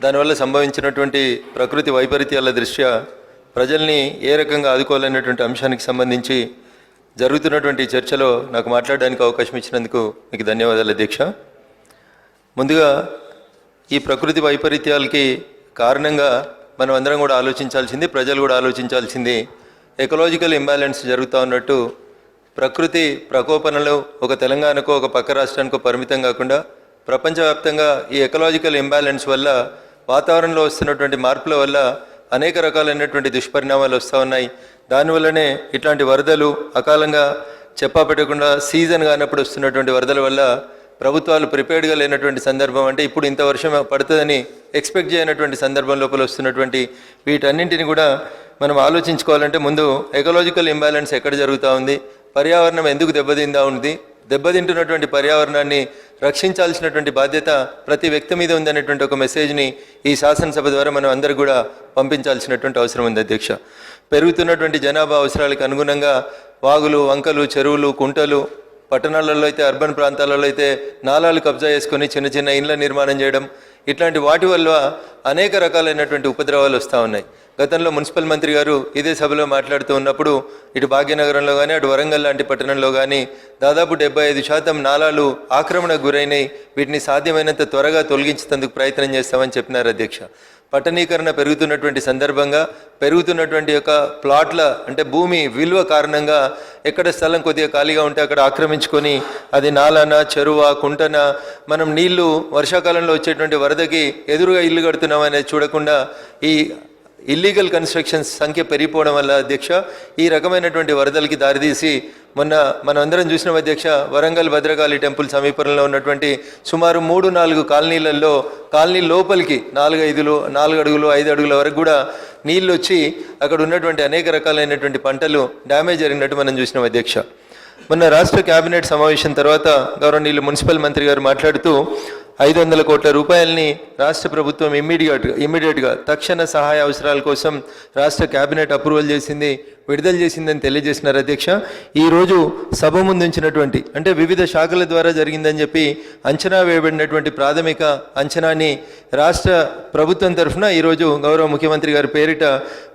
దానివల్ల సంభవించినటువంటి ప్రకృతి వైపరీత్యాల దృష్ట్యా ప్రజల్ని ఏ రకంగా ఆదుకోవాలనేటువంటి అంశానికి సంబంధించి జరుగుతున్నటువంటి చర్చలో నాకు మాట్లాడడానికి అవకాశం ఇచ్చినందుకు మీకు ధన్యవాదాలు అధ్యక్ష. ముందుగా ఈ ప్రకృతి వైపరీత్యాలకి కారణంగా మనం అందరం కూడా ఆలోచించాల్సింది, ప్రజలు కూడా ఆలోచించాల్సింది, ఎకలాజికల్ ఇంబ్యాలెన్స్ జరుగుతూ ఉన్నట్టు ప్రకృతి ప్రకోపనలు ఒక తెలంగాణకో ఒక పక్క రాష్ట్రానికో పరిమితం కాకుండా ప్రపంచవ్యాప్తంగా ఈ ఎకలాజికల్ ఇంబ్యాలెన్స్ వల్ల వాతావరణంలో వస్తున్నటువంటి మార్పుల వల్ల అనేక రకాలైనటువంటి దుష్పరిణామాలు వస్తూ ఉన్నాయి. దానివల్లనే ఇట్లాంటి వరదలు అకాలంగా చెప్పాపెట్టకుండా సీజన్ కానప్పుడు వస్తున్నటువంటి వరదల వల్ల ప్రభుత్వాలు ప్రిపేర్డ్గా లేనటువంటి సందర్భం, అంటే ఇప్పుడు ఇంత వర్షం పడుతుందని ఎక్స్పెక్ట్ చేయనటువంటి సందర్భం లోపల వస్తున్నటువంటి వీటన్నింటిని కూడా మనం ఆలోచించుకోవాలంటే ముందు ఎకలాజికల్ ఇంబ్యాలెన్స్ ఎక్కడ జరుగుతూ ఉంది, పర్యావరణం ఎందుకు దెబ్బతింటున్నటువంటి పర్యావరణాన్ని రక్షించాల్సినటువంటి బాధ్యత ప్రతి వ్యక్తి మీద ఉందనేటువంటి ఒక మెసేజ్ని ఈ శాసనసభ ద్వారా మనం అందరూ కూడా పంపించాల్సినటువంటి అవసరం ఉంది అధ్యక్ష. పెరుగుతున్నటువంటి జనాభా అవసరాలకు అనుగుణంగా వాగులు, వంకలు, చెరువులు, కుంటలు, పట్టణాలలో అయితే అర్బన్ ప్రాంతాలలో అయితే నాలాలు కబ్జా చేసుకొని చిన్న చిన్న ఇండ్ల నిర్మాణం చేయడం, ఇట్లాంటి వాటి వల్ల అనేక రకాలైనటువంటి ఉపద్రవాలు వస్తూ ఉన్నాయి. గతంలో మున్సిపల్ మంత్రి గారు ఇదే సభలో మాట్లాడుతూ ఉన్నప్పుడు ఇటు భాగ్యనగరంలో కానీ అటు వరంగల్ లాంటి పట్టణంలో కానీ దాదాపు 75% నాలాలు ఆక్రమణకు గురైనాయి, వీటిని సాధ్యమైనంత త్వరగా తొలగించేందుకు ప్రయత్నం చేస్తామని చెప్పినారు అధ్యక్ష. పట్టణీకరణ పెరుగుతున్నటువంటి సందర్భంగా పెరుగుతున్నటువంటి యొక్క ప్లాట్ల అంటే భూమి విలువ కారణంగా ఎక్కడ స్థలం కొద్దిగా ఖాళీగా ఉంటే అక్కడ ఆక్రమించుకొని అది నాలానా, చెరువా, కుంటనా, మనం నీళ్లు వర్షాకాలంలో వచ్చేటువంటి వరదకి ఎదురుగా ఇల్లు కడుతున్నాం అనేది చూడకుండా ఈ ఇల్లీగల్ కన్స్ట్రక్షన్స్ సంఖ్య పెరిగిపోవడం వల్ల అధ్యక్ష ఈ రకమైనటువంటి వరదలకి దారితీసి మొన్న మనం అందరం చూసిన అధ్యక్ష వరంగల్ భద్రకాళి టెంపుల్ సమీపంలో ఉన్నటువంటి సుమారు 3-4 కాలనీలలో కాలనీ లోపలికి 4 అడుగులు 5 అడుగుల వరకు కూడా నీళ్ళు వచ్చి అక్కడ ఉన్నటువంటి అనేక రకాలైనటువంటి పంటలు డ్యామేజ్ జరిగినట్టు మనం చూసినాం అధ్యక్ష. మొన్న రాష్ట్ర కేబినెట్ సమావేశం తర్వాత గౌరవనీయులు మున్సిపల్ మంత్రి గారు మాట్లాడుతూ 500 కోట్ల రూపాయలని రాష్ట్ర ప్రభుత్వం ఇమ్మీడియట్గా తక్షణ సహాయ అవసరాల కోసం రాష్ట్ర కేబినెట్ అప్రూవల్ చేసింది, విడుదల చేసిందని తెలియజేసినారు అధ్యక్ష. ఈరోజు సభ ముందు ఉంచినటువంటి అంటే వివిధ శాఖల ద్వారా జరిగిందని చెప్పి అంచనా వేయబడినటువంటి ప్రాథమిక అంచనాని రాష్ట్ర ప్రభుత్వం తరఫున ఈరోజు గౌరవ ముఖ్యమంత్రి గారి పేరిట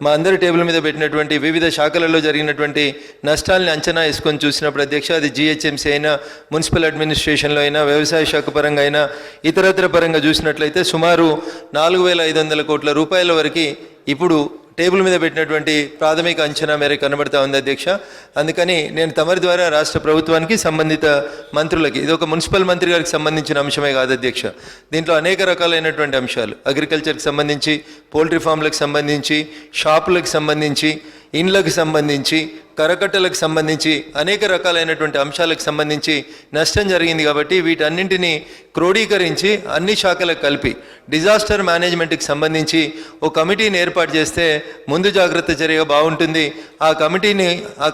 మా అందరి టేబుల్ మీద పెట్టినటువంటి వివిధ శాఖలలో జరిగినటువంటి నష్టాలని అంచనా వేసుకొని చూసినప్పుడు అధ్యక్ష అది జిహెచ్ఎంసీ అయినా, మున్సిపల్ అడ్మినిస్ట్రేషన్లో అయినా, వ్యవసాయ శాఖ పరంగా అయినా, ఇతరత్ర పరంగా చూసినట్లయితే సుమారు 4,500 కోట్ల రూపాయల వరకు ఇప్పుడు టేబుల్ మీద పెట్టినటువంటి ప్రాథమిక అంచనా మేరకు కనబడతా ఉంది అధ్యక్ష. అందుకని నేను తమరి ద్వారా రాష్ట్ర ప్రభుత్వానికి సంబంధిత మంత్రులకి, ఇది ఒక మున్సిపల్ మంత్రి గారికి సంబంధించిన అంశమే కాదు అధ్యక్ష, దీంట్లో అనేక రకాలైనటువంటి అంశాలు అగ్రికల్చర్కి సంబంధించి, పౌల్ట్రీ ఫామ్లకు సంబంధించి, షాపులకు సంబంధించి, ఇండ్లకు సంబంధించి, కరకట్టలకు సంబంధించి అనేక రకాలైనటువంటి అంశాలకు సంబంధించి నష్టం జరిగింది. కాబట్టి వీటన్నింటినీ క్రోడీకరించి అన్ని శాఖలకు కలిపి డిజాస్టర్ మేనేజ్మెంట్కి సంబంధించి ఓ కమిటీని ఏర్పాటు చేస్తే ముందు జాగ్రత్త చర్యగా బాగుంటుంది. ఆ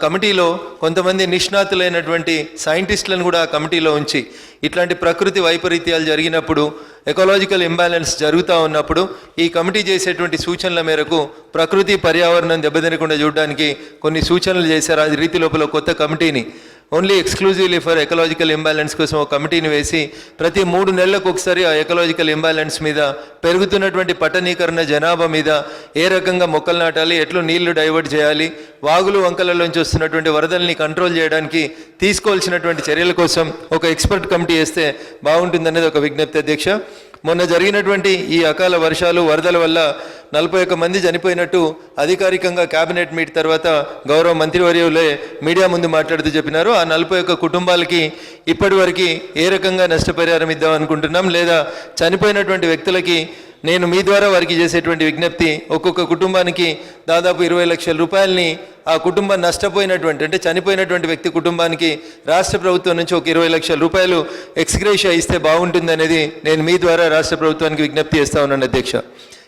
కమిటీలో కొంతమంది నిష్ణాతులైనటువంటి సైంటిస్టులను కూడా ఆ కమిటీలో ఉంచి ఇట్లాంటి ప్రకృతి వైపరీత్యాలు జరిగినప్పుడు, ఎకలాజికల్ ఇంబ్యాలెన్స్ జరుగుతూ ఉన్నప్పుడు ఈ కమిటీ చేసేటువంటి సూచనల మేరకు ప్రకృతి పర్యావరణం దెబ్బతినకుండా చూడడానికి కొన్ని సూచనలు చేశారు. ఆ రీతి లోపల కొత్త కమిటీని only exclusively for ecological imbalance కోసం ఒక కమిటీని వేసి ప్రతి 3 నెలలకు ఒకసారి ఆ ఎకలాజికల్ ఇంబ్యాలెన్స్ మీద, పెరుగుతున్నటువంటి పట్టణీకరణ జనాభా మీద ఏ రకంగా మొక్కలు నాటాలి, ఎట్లు నీళ్లు డైవర్ట్ చేయాలి, వాగులు వంకలలోంచి వస్తున్నటువంటి వరదల్ని కంట్రోల్ చేయడానికి తీసుకోవాల్సినటువంటి చర్యల కోసం ఒక ఎక్స్పర్ట్ కమిటీ వేస్తే బాగుంటుందనేది ఒక విజ్ఞప్తి అధ్యక్ష. మొన్న జరిగినటువంటి ఈ అకాల వర్షాలు, వరదల వల్ల 41 మంది చనిపోయినట్టు అధికారికంగా కేబినెట్ మీట్ తర్వాత గౌరవ మంత్రివర్యులే మీడియా ముందు మాట్లాడుతూ చెప్పినారు. ఆ 41 కుటుంబాలకి ఇప్పటి వరకు ఏ రకంగా నష్టపరిహారం ఇద్దాం అనుకుంటున్నాం, లేదా చనిపోయినటువంటి వ్యక్తులకి నేను మీ ద్వారా వారికి చేసేటువంటి విజ్ఞప్తి, ఒక్కొక్క కుటుంబానికి దాదాపు 20 లక్షల రూపాయలని ఆ కుటుంబం నష్టపోయినటువంటి అంటే చనిపోయినటువంటి వ్యక్తి కుటుంబానికి రాష్ట్ర ప్రభుత్వం నుంచి ఒక 20 లక్షల రూపాయలు ఎక్స్గ్రేషియా ఇస్తే బాగుంటుంది అనేది నేను మీ ద్వారా రాష్ట్ర ప్రభుత్వానికి విజ్ఞప్తి చేస్తా ఉన్నాను అధ్యక్ష.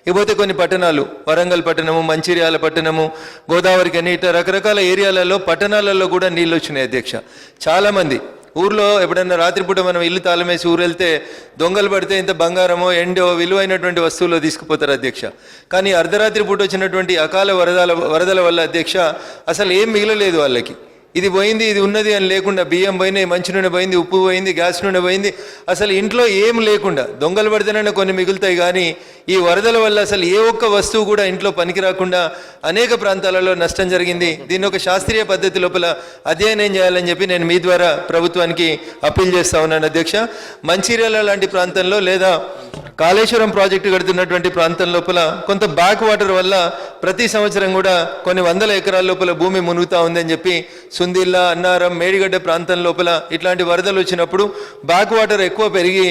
ఇకపోతే కొన్ని పట్టణాలు, వరంగల్ పట్టణము, మంచిర్యాల పట్టణము, గోదావరి కని ఇట్లా రకరకాల ఏరియాలలో పట్టణాలలో కూడా నీళ్ళు వచ్చినాయి అధ్యక్ష. చాలామంది ఊర్లో ఎప్పుడైనా రాత్రిపూట మనం ఇల్లు తాళమేసి ఊరు వెళ్తే దొంగలు పడితే ఇంత బంగారమో ఎండో విలువైనటువంటి వస్తువులు తీసుకుపోతారు అధ్యక్ష. కానీ అర్ధరాత్రి పూట వచ్చినటువంటి అకాల వరదల వల్ల అధ్యక్ష అసలు ఏం మిగలలేదు వాళ్ళకి. ఇది పోయింది, ఇది ఉన్నది అని లేకుండా బియ్యం పోయినాయి, మంచి నూనె పోయింది, ఉప్పు పోయింది, గ్యాస్ నూనె పోయింది, అసలు ఇంట్లో ఏం లేకుండా దొంగలు పడితేనే కొన్ని మిగులుతాయి కానీ ఈ వరదల వల్ల అసలు ఏ ఒక్క వస్తువు కూడా ఇంట్లో పనికి రాకుండా అనేక ప్రాంతాలలో నష్టం జరిగింది. దీన్ని ఒక శాస్త్రీయ పద్ధతి లోపల అధ్యయనం చేయాలని చెప్పి నేను మీ ద్వారా ప్రభుత్వానికి అప్పీల్ చేస్తా ఉన్నాను అధ్యక్ష. మంచిర్యాల లాంటి ప్రాంతంలో లేదా కాళేశ్వరం ప్రాజెక్టు కడుతున్నటువంటి ప్రాంతం లోపల కొంత బ్యాక్ వాటర్ వల్ల ప్రతి సంవత్సరం కూడా కొన్ని వందల ఎకరాల లోపల భూమి మునుగుతా ఉందని చెప్పి సుందిల్లా, అన్నారం, మేడిగడ్డ ప్రాంతం లోపల ఇట్లాంటి వరదలు వచ్చినప్పుడు బ్యాక్ వాటర్ ఎక్కువ పెరిగి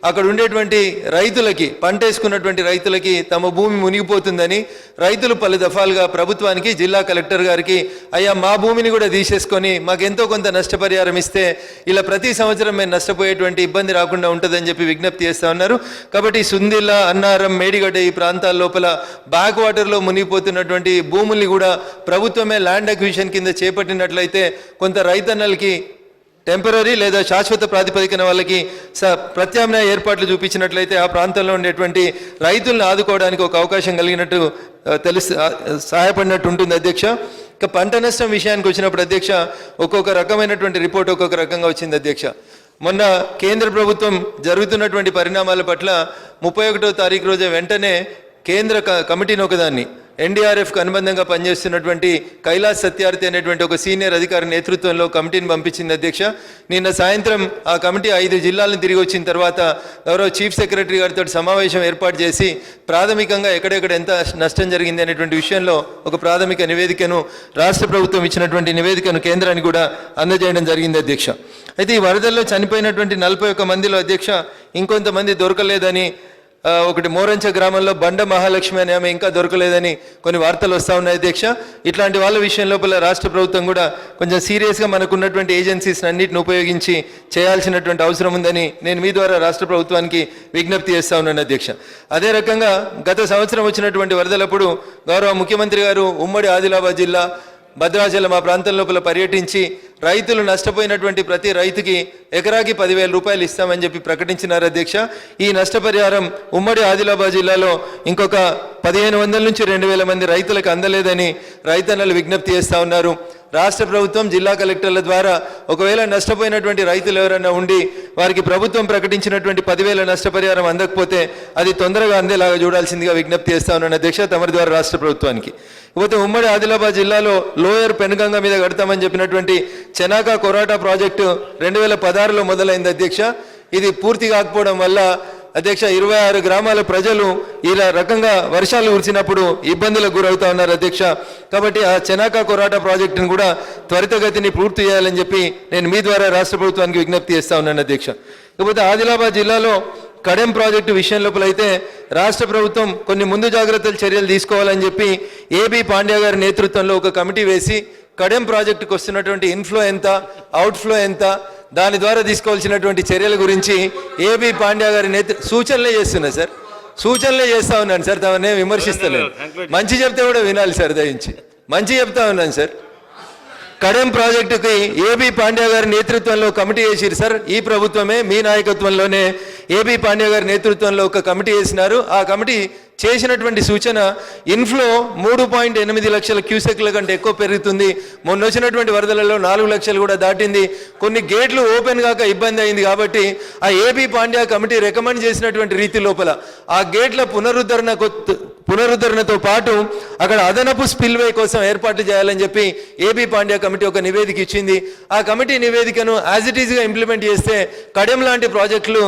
అక్కడ ఉండేటువంటి రైతులకి, పంట వేసుకున్నటువంటి రైతులకి తమ భూమి మునిగిపోతుందని రైతులు పలు దఫాలుగా ప్రభుత్వానికి, జిల్లా కలెక్టర్ గారికి అయ్యా మా భూమిని కూడా తీసేసుకొని మాకెంతో కొంత నష్టపరిహారం ఇస్తే ఇలా ప్రతి సంవత్సరం మేము నష్టపోయేటువంటి ఇబ్బంది రాకుండా ఉంటుందని చెప్పి విజ్ఞప్తి చేస్తూ ఉన్నారు. కాబట్టి సుందిల్లా, అన్నారం, మేడిగడ్డ ఈ ప్రాంతాల లోపల బ్యాక్ వాటర్లో మునిగిపోతున్నటువంటి భూముల్ని కూడా ప్రభుత్వమే ల్యాండ్ అక్విజిషన్ కింద చేపట్టినట్లయితే కొంత రైతన్నలకి టెంపరీ లేదా శాశ్వత ప్రాతిపదికన వాళ్ళకి ప్రత్యామ్నాయ ఏర్పాట్లు చూపించినట్లయితే ఆ ప్రాంతంలో ఉండేటువంటి రైతులను ఆదుకోవడానికి ఒక అవకాశం కలిగినట్టు సహాయపడినట్టు ఉంటుంది అధ్యక్ష. ఇక పంట నష్టం విషయానికి వచ్చినప్పుడు అధ్యక్ష, ఒక్కొక్క రకమైనటువంటి రిపోర్ట్ ఒక్కొక్క రకంగా వచ్చింది అధ్యక్ష. మొన్న కేంద్ర ప్రభుత్వం జరుగుతున్నటువంటి పరిణామాల పట్ల 31వ తారీఖు రోజు వెంటనే కేంద్ర కమిటీని ఒకదాన్ని ఎన్డీఆర్ఎఫ్కి అనుబంధంగా పనిచేస్తున్నటువంటి కైలాస్ సత్యార్థి అనేటువంటి ఒక సీనియర్ అధికారి నేతృత్వంలో కమిటీని పంపించింది అధ్యక్ష. నిన్న సాయంత్రం ఆ కమిటీ 5 జిల్లాలను తిరిగి వచ్చిన తర్వాత గౌరవ చీఫ్ సెక్రటరీ గారితో సమావేశం ఏర్పాటు చేసి ప్రాథమికంగా ఎక్కడెక్కడ ఎంత నష్టం జరిగింది అనేటువంటి విషయంలో ఒక ప్రాథమిక నివేదికను, రాష్ట్ర ప్రభుత్వం ఇచ్చినటువంటి నివేదికను కేంద్రానికి కూడా అందజేయడం జరిగింది అధ్యక్ష. అయితే ఈ వరదల్లో చనిపోయినటువంటి 41 మందిలో అధ్యక్ష ఇంకొంతమంది దొరకలేదని, ఒకటి మోరంచ గ్రామంలో బండ మహాలక్ష్మి అనే ఆమె ఇంకా దొరకలేదని కొన్ని వార్తలు వస్తూ ఉన్నాయి అధ్యక్ష. ఇట్లాంటి వాళ్ళ విషయం లోపల రాష్ట్ర ప్రభుత్వం కూడా కొంచెం సీరియస్గా మనకున్నటువంటి ఏజెన్సీస్ అన్నింటిని ఉపయోగించి చేయాల్సినటువంటి అవసరం ఉందని నేను మీ ద్వారా రాష్ట్ర ప్రభుత్వానికి విజ్ఞప్తి చేస్తా ఉన్నాను అధ్యక్ష. అదే రకంగా గత సంవత్సరం వచ్చినటువంటి వరదలప్పుడు గౌరవ ముఖ్యమంత్రి గారు ఉమ్మడి ఆదిలాబాద్ జిల్లా భద్రాచలం ఆ ప్రాంతం లోపల పర్యటించి రైతులు నష్టపోయినటువంటి ప్రతి రైతుకి ఎకరాకి 10,000 రూపాయలు ఇస్తామని చెప్పి ప్రకటించినారు అధ్యక్ష. ఈ నష్టపరిహారం ఉమ్మడి ఆదిలాబాద్ జిల్లాలో ఇంకొక 1,500 నుంచి 2,000 మంది రైతులకు అందలేదని రైతన్నలు విజ్ఞప్తి చేస్తూ ఉన్నారు. రాష్ట్ర ప్రభుత్వం, జిల్లా కలెక్టర్ల ద్వారా ఒకవేళ నష్టపోయినటువంటి రైతులు ఎవరైనా ఉండి వారికి ప్రభుత్వం ప్రకటించినటువంటి 10,000 నష్టపరిహారం అందకపోతే అది తొందరగా అందేలాగా చూడాల్సిందిగా విజ్ఞప్తి చేస్తా ఉన్నాను అధ్యక్ష తమరి ద్వారా రాష్ట్ర ప్రభుత్వానికి. ఇకపోతే ఉమ్మడి ఆదిలాబాద్ జిల్లాలో లోయర్ పెనుగంగ మీద కడతామని చెప్పినటువంటి చెనాకా కొరాటా ప్రాజెక్టు 2016లో మొదలైంది అధ్యక్ష. ఇది పూర్తి కాకపోవడం వల్ల అధ్యక్ష 26 గ్రామాల ప్రజలు ఇలా రకంగా వర్షాలు కురిసినప్పుడు ఇబ్బందులకు గురవుతా ఉన్నారు అధ్యక్ష. కాబట్టి ఆ చెనాకా కొరాటా ప్రాజెక్టును కూడా త్వరితగతిని పూర్తి చేయాలని చెప్పి నేను మీ ద్వారా రాష్ట్ర ప్రభుత్వానికి విజ్ఞప్తి చేస్తా ఉన్నాను అధ్యక్ష. ఇకపోతే ఆదిలాబాద్ జిల్లాలో కడెం ప్రాజెక్టు విషయం లోపల అయితే రాష్ట్ర ప్రభుత్వం కొన్ని ముందు జాగ్రత్తలు చర్యలు తీసుకోవాలని చెప్పి ఏబి పాండ్యా గారి నేతృత్వంలో ఒక కమిటీ వేసి కడెం ప్రాజెక్టుకు వస్తున్నటువంటి ఇన్ఫ్లో ఎంత, అవుట్ఫ్లో ఎంత, దాని ద్వారా తీసుకోవాల్సినటువంటి చర్యల గురించి ఏబి పాండ్యా గారి సూచనలే చేస్తున్నా సార్, సూచనలే చేస్తా ఉన్నాను సార్. తమనే విమర్శిస్తలేదు, మంచి చెప్తే కూడా వినాలి సార్, దయించి మంచి చెప్తా ఉన్నాను సార్. కడెం ప్రాజెక్టుకి ఏబి పాండ్యా గారి నేతృత్వంలో కమిటీ వేసిరు సార్. ఈ ప్రభుత్వమే మీ నాయకత్వంలోనే ఏబి పాండ్యా గారి నేతృత్వంలో ఒక కమిటీ వేసినారు. ఆ కమిటీ చేసినటువంటి సూచన ఇన్ఫ్లో 3.8 లక్షల క్యూసెక్ల కంటే ఎక్కువ పెరుగుతుంది. మొన్న వచ్చినటువంటి వరదలలో 4 లక్షలు కూడా దాటింది. కొన్ని గేట్లు ఓపెన్ కాక ఇబ్బంది అయింది. కాబట్టి ఆ ఏబి పాండ్యా కమిటీ రికమెండ్ చేసినటువంటి రీతి లోపల ఆ గేట్ల పునరుద్ధరణతో పాటు అక్కడ అదనపు స్పిల్వే కోసం ఏర్పాట్లు చేయాలని చెప్పి ఏబి పాండ్యా కమిటీ ఒక నివేదిక ఇచ్చింది. ఆ కమిటీ నివేదికను యాజ్ ఇట్ ఈజ్గా ఇంప్లిమెంట్ చేస్తే కడెం లాంటి ప్రాజెక్టులు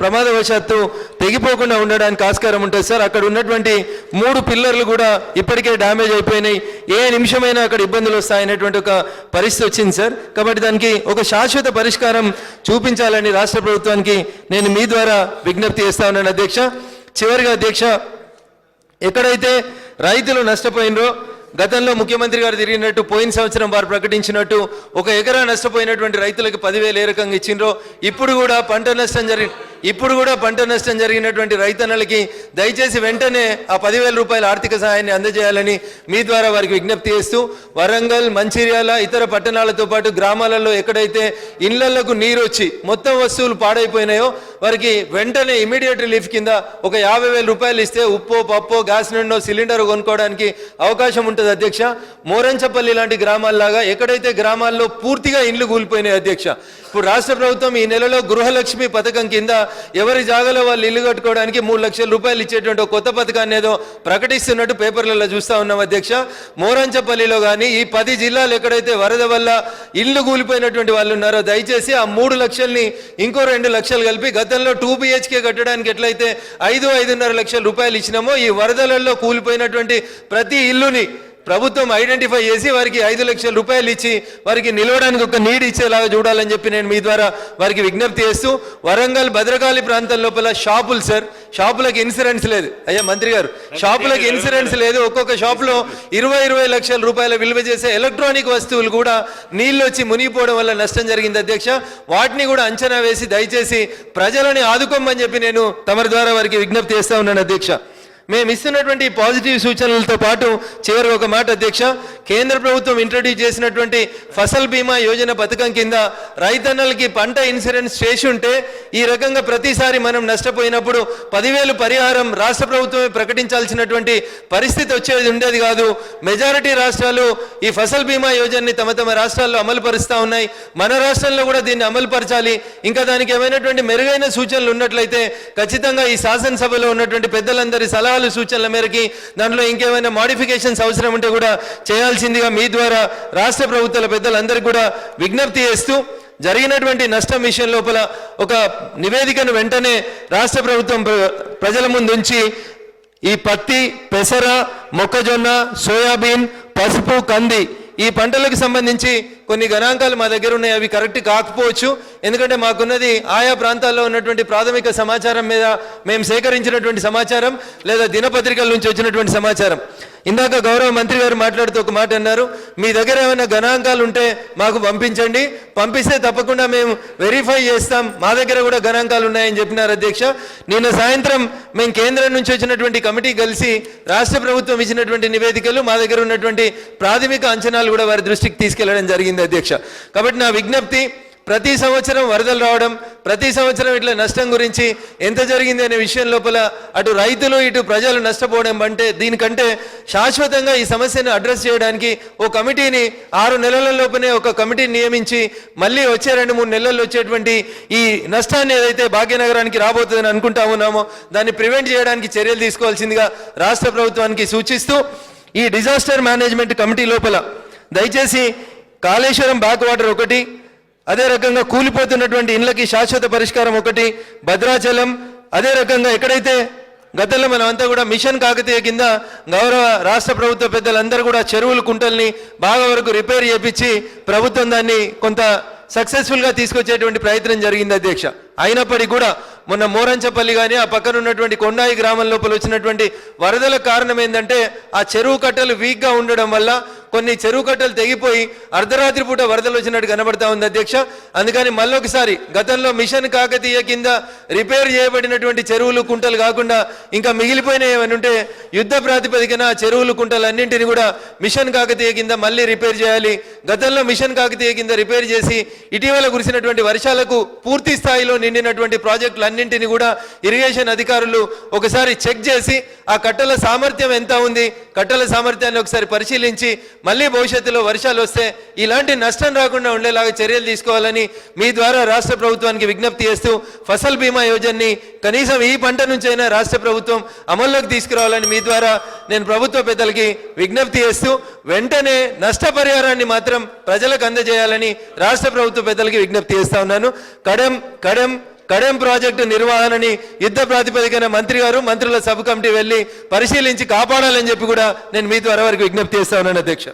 ప్రమాదవశాత్తు తెగిపోకుండా ఉండడానికి ఆస్కారం ఉంటుంది సార్. అక్కడ ఉన్నటువంటి 3 పిల్లర్లు కూడా ఇప్పటికే డ్యామేజ్ అయిపోయినాయి. ఏ నిమిషమైనా అక్కడ ఇబ్బందులు వస్తాయనేటువంటి ఒక పరిస్థితి వచ్చింది సార్. కాబట్టి దానికి ఒక శాశ్వత పరిష్కారం చూపించాలని రాష్ట్ర ప్రభుత్వానికి నేను మీ ద్వారా విజ్ఞప్తి చేస్తా ఉన్నాను అధ్యక్ష. చివరిగా అధ్యక్ష, ఎక్కడైతే రైతులు నష్టపోయినరో గతంలో ముఖ్యమంత్రి గారు తిరిగినట్టు పోయిన సంవత్సరం వారు ప్రకటించినట్టు 1 ఎకరా నష్టపోయినటువంటి రైతులకు 10,000 ఏ రకంగా ఇచ్చిండ్రో ఇప్పుడు కూడా పంట నష్టం జరిగినటువంటి రైతన్నలకి దయచేసి వెంటనే ఆ 10,000 రూపాయల ఆర్థిక సహాయాన్ని అందజేయాలని మీ ద్వారా వారికి విజ్ఞప్తి చేస్తూ వరంగల్, మంచిర్యాల, ఇతర పట్టణాలతో పాటు గ్రామాలలో ఎక్కడైతే ఇళ్లకు నీరు వచ్చి మొత్తం వస్తువులు పాడైపోయినాయో వారికి వెంటనే ఇమీడియట్ రిలీఫ్ కింద ఒక 50,000 రూపాయలు ఇస్తే ఉప్పో, పప్పో, గ్యాస్ నుండో సిలిండర్ కొనుక్కోవడానికి అవకాశం ఉంటుంది అధ్యక్ష. మోరంచపల్లి లాంటి గ్రామాల్లాగా ఎక్కడైతే గ్రామాల్లో పూర్తిగా ఇండ్లు కూలిపోయినాయి అధ్యక్ష, ఇప్పుడు రాష్ట్ర ప్రభుత్వం ఈ నెలలో గృహలక్ష్మి పథకం కింద ఎవరి జాగాలో వాళ్ళు ఇల్లు కట్టుకోవడానికి 3 లక్షల రూపాయలు ఇచ్చేటువంటి ఒక కొత్త పథకాన్ని ఏదో ప్రకటిస్తున్నట్టు పేపర్లలో చూస్తూ ఉన్నాం అధ్యక్ష. మోరంచపల్లిలో కానీ ఈ 10 జిల్లాలు ఎక్కడైతే వరద వల్ల ఇల్లు కూలిపోయినటువంటి వాళ్ళు ఉన్నారో దయచేసి ఆ 3 లక్షల్ని ఇంకో 2 లక్షలు కలిపి గతంలో 2 BHK కట్టడానికి ఎట్లయితే 5-5.5 లక్షల రూపాయలు ఇచ్చినామో ఈ వరదలలో కూలిపోయినటువంటి ప్రతి ఇల్లుని ప్రభుత్వం ఐడెంటిఫై చేసి వారికి 5 లక్షల రూపాయలు ఇచ్చి వారికి నిలవడానికి ఒక నీడ్ ఇచ్చేలాగా చూడాలని చెప్పి నేను మీ ద్వారా వారికి విజ్ఞప్తి చేస్తూ, వరంగల్ భద్రకాళి ప్రాంతం లోపల షాపులు సార్, షాపులకు ఇన్సూరెన్స్ లేదు. అయ్యా మంత్రి గారు, షాపులకు ఇన్సూరెన్స్ లేదు. ఒక్కొక్క షాపులో 20 లక్షల రూపాయల విలువ చేసే ఎలక్ట్రానిక్ వస్తువులు కూడా నీళ్ళు వచ్చి మునిగిపోవడం వల్ల నష్టం జరిగింది అధ్యక్ష. వాటిని కూడా అంచనా వేసి దయచేసి ప్రజలని ఆదుకోమని చెప్పి నేను తమరి ద్వారా వారికి విజ్ఞప్తి చేస్తా ఉన్నాను అధ్యక్ష. మేము ఇస్తున్నటువంటి పాజిటివ్ సూచనలతో పాటు చివరి ఒక మాట అధ్యక్ష, కేంద్ర ప్రభుత్వం ఇంట్రడ్యూస్ చేసినటువంటి ఫసల్ బీమా యోజన పథకం కింద రైతన్నలకి పంట ఇన్సూరెన్స్ చేసి ఉంటే ఈ రకంగా ప్రతిసారి మనం నష్టపోయినప్పుడు 10,000 పరిహారం రాష్ట్ర ప్రభుత్వమే ప్రకటించాల్సినటువంటి పరిస్థితి వచ్చేది ఉండేది కాదు. మెజారిటీ రాష్ట్రాలు ఈ ఫసల్ బీమా యోజనని తమ రాష్ట్రాల్లో అమలు పరుస్తూ ఉన్నాయి. మన రాష్ట్రంలో కూడా దీన్ని అమలు పరచాలి. ఇంకా దానికి ఏమైనటువంటి మెరుగైన సూచనలు ఉన్నట్లయితే ఖచ్చితంగా ఈ శాసనసభలో ఉన్నటువంటి పెద్దలందరి సలహా సూచనల మేరకి దాంట్లో ఇంకేమైనా మోడిఫికేషన్స్ అవసరం ఉంటే కూడా చేయాల్సిందిగా మీ ద్వారా రాష్ట్ర ప్రభుత్వాల పెద్దలందరికీ కూడా విజ్ఞప్తి చేస్తూ, జరిగినటువంటి నష్టం విషయం లోపల ఒక నివేదికను వెంటనే రాష్ట్ర ప్రభుత్వం ప్రజల ముందు ఉంచి ఈ పత్తి, పెసర, మొక్కజొన్న, సోయాబీన్, పసుపు, కంది ఈ పంటలకు సంబంధించి కొన్ని గణాంకాలు మా దగ్గర ఉన్నాయి. అవి కరెక్ట్ కాకపోవచ్చు, ఎందుకంటే మాకున్నది ఆయా ప్రాంతాల్లో ఉన్నటువంటి ప్రాథమిక సమాచారం మీద మేము సేకరించినటువంటి సమాచారం లేదా దినపత్రికల నుంచి వచ్చినటువంటి సమాచారం. ఇందాక గౌరవ మంత్రి గారు మాట్లాడుతూ ఒక మాట అన్నారు, మీ దగ్గర ఏమైనా గణాంకాలు ఉంటే మాకు పంపించండి, పంపిస్తే తప్పకుండా మేము వెరిఫై చేస్తాం, మా దగ్గర కూడా గణాంకాలు ఉన్నాయని చెప్పినారు అధ్యక్ష. నిన్న సాయంత్రం మేము కేంద్రం నుంచి వచ్చినటువంటి కమిటీ కలిసి రాష్ట్ర ప్రభుత్వం ఇచ్చినటువంటి నివేదికలు, మా దగ్గర ఉన్నటువంటి ప్రాథమిక అంచనాలు కూడా వారి దృష్టికి తీసుకెళ్లడం జరిగింది అధ్యక్ష. కాబట్టి నా విజ్ఞప్తి, ప్రతి సంవత్సరం వరదలు రావడం, ప్రతి సంవత్సరం ఇట్లా నష్టం గురించి ఎంత జరిగింది అనే విషయం లోపల అటు రైతులు ఇటు ప్రజలు నష్టపోవడం అంటే దీనికంటే శాశ్వతంగా ఈ సమస్యను అడ్రస్ చేయడానికి ఓ కమిటీని 6 నెలల లోపనే ఒక కమిటీని నియమించి మళ్ళీ వచ్చే 2-3 నెలల్లో వచ్చేటువంటి ఈ నష్టాన్ని ఏదైతే భాగ్యనగరానికి రాబోతుందని అనుకుంటా ఉన్నామో దాన్ని ప్రివెంట్ చేయడానికి చర్యలు తీసుకోవాల్సిందిగా రాష్ట్ర ప్రభుత్వానికి సూచిస్తూ, ఈ డిజాస్టర్ మేనేజ్మెంట్ కమిటీ లోపల దయచేసి కాళేశ్వరం బ్యాక్ వాటర్ ఒకటి, అదే రకంగా కూలిపోతున్నటువంటి ఇండ్లకి శాశ్వత పరిష్కారం ఒకటి, భద్రాచలం, అదే రకంగా ఎక్కడైతే గతంలో మనం అంతా కూడా మిషన్ కాకతీయ కింద గౌరవ రాష్ట్ర ప్రభుత్వ పెద్దలందరూ కూడా చెరువులు, కుంటల్ని బాగా వరకు రిపేర్ చేపించి ప్రభుత్వం దాన్ని కొంత సక్సెస్ఫుల్గా తీసుకొచ్చేటువంటి ప్రయత్నం జరిగింది అధ్యక్ష. అయినప్పటికీ కూడా మొన్న మోరంచపల్లి కానీ ఆ పక్కన ఉన్నటువంటి కొండాయి గ్రామం లోపల వచ్చినటువంటి వరదల కారణం ఏంటంటే ఆ చెరువు కట్టలు వీక్గా ఉండడం వల్ల కొన్ని చెరువు కట్టలు తెగిపోయి అర్ధరాత్రి పూట వరదలు వచ్చినట్టు కనబడతా ఉంది అధ్యక్ష. అందుకని మళ్ళొకసారి గతంలో మిషన్ కాకతీయ కింద రిపేర్ చేయబడినటువంటి చెరువులు, కుంటలు కాకుండా ఇంకా మిగిలిపోయిన ఏమైనా ఉంటే యుద్ధ ప్రాతిపదికన చెరువులు, కుంటలు అన్నింటినీ కూడా మిషన్ కాకతీయ కింద మళ్ళీ రిపేర్ చేయాలి. గతంలో మిషన్ కాకతీయ కింద రిపేర్ చేసి ఇటీవల కురిసినటువంటి వర్షాలకు పూర్తి స్థాయిలో నిండినటువంటి ప్రాజెక్టులు అన్నింటినీ కూడా ఇరిగేషన్ అధికారులు ఒకసారి చెక్ చేసి ఆ కట్టల సామర్థ్యం ఎంత ఉంది, కట్టల సామర్థ్యాన్ని ఒకసారి పరిశీలించి మళ్ళీ భవిష్యత్తులో వర్షాలు వస్తే ఇలాంటి నష్టం రాకుండా ఉండేలాగా చర్యలు తీసుకోవాలని మీ ద్వారా రాష్ట్ర ప్రభుత్వానికి విజ్ఞప్తి చేస్తూ, ఫసల్ బీమా యోజనని కనీసం ఈ పంట నుంచైనా రాష్ట్ర ప్రభుత్వం అమల్లోకి తీసుకురావాలని మీ ద్వారా నేను ప్రభుత్వ పెద్దలకి విజ్ఞప్తి చేస్తూ, వెంటనే నష్టపరిహారాన్ని మాత్రం ప్రజలకు అందజేయాలని రాష్ట్ర ప్రభుత్వ పెద్దలకి విజ్ఞప్తి చేస్తా ఉన్నాను. కడెం ప్రాజెక్టు నిర్వహణని యుద్ధ ప్రాతిపదికన మంత్రి గారు, మంత్రుల సబ్ కమిటీ వెళ్ళి పరిశీలించి కాపాడాలని చెప్పి కూడా నేను మీ ద్వారా వారికి విజ్ఞప్తి చేస్తా ఉన్నాను అధ్యక్ష.